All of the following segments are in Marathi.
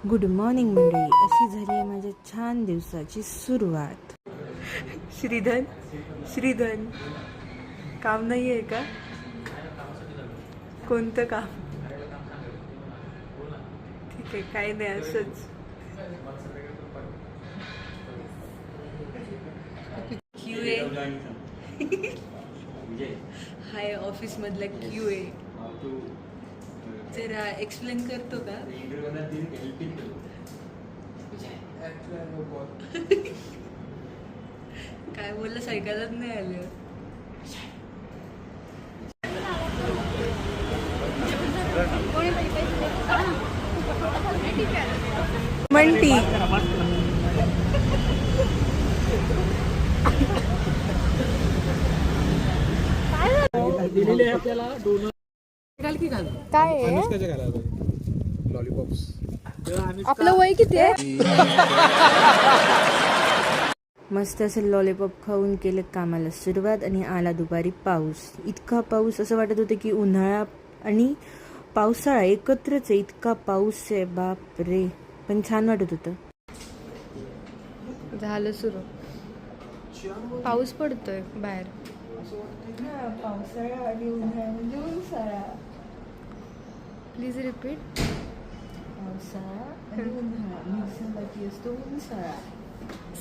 गुड मॉर्निंग मंडळी. अशी झाली आहे माझ्या छान दिवसाची सुरुवात. श्रीधन श्रीधन काम नाही आहे का? कोणतं काम? ठीक आहे, काय नाही, असंच. QA हाय, ऑफिस मधला QA जरा एक्सप्लेन करतो का? काय बोललं ऐकायलाच नाही आलं. म्हणती दिलेले आपल्याला डोनर काय आहे? लॉलीपॉप्स. आपलं वय किती आहे? मस्त असं लॉलीपॉप खाऊन केलं कामाला सुरुवात. आणि आला दुपारी पाऊस. इतका पाऊस, असं वाटत होतं की उन्हाळा आणि पावसाळा एकत्रच आहे. इतका पाऊस आहे, बाप रे. पण छान वाटत होतं. झालं सुरू. पाऊस पडतोय बाहेर. पावसाळा आणि उन्हाळा म्हणजे उन्हाळा. Please repeat. पावसाळा आणि उन्हाळा मिक्सरबाकी असतो उन्हाळा.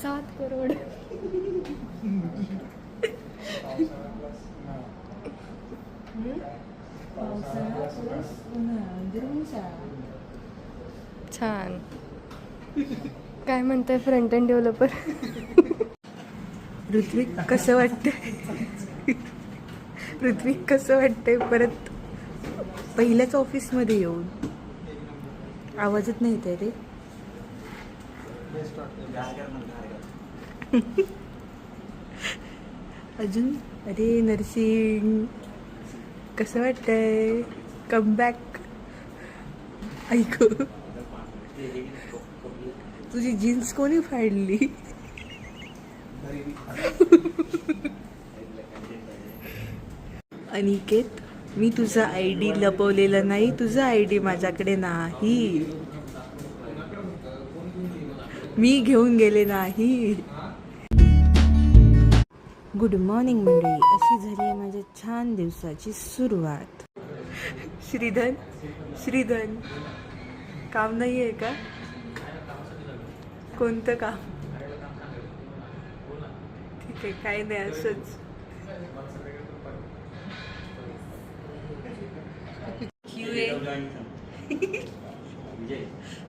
7 करोड. पावसाळा प्लस उन्हाळा म्हणजे उन्हाळा. छान. काय म्हणताय फ्रंट एंड डेव्हलपर? ऋत्विक कसं वाटतंय? ऋत्विक कसं वाटतंय परत पहिल्याच ऑफिसमध्ये येऊन? आवाजच नाही येत आहे रे. अजून अरे नर्सिंग कसं वाटतंय? कमबॅक. ऐक, तुझी जीन्स कोणी फाडली? अनिकेत, मी तुझा ID लपवलेला नाही. तुझा ID माझ्याकडे नाही. मी घेऊन गेले नाही. गुड मॉर्निंग मंडळी. अशी झाली आहे माझ्या छान दिवसाची सुरुवात. श्रीधन श्रीधन काम नाही आहे का? कोणतं काम? ठीक आहे, काय नाही, असंच. QA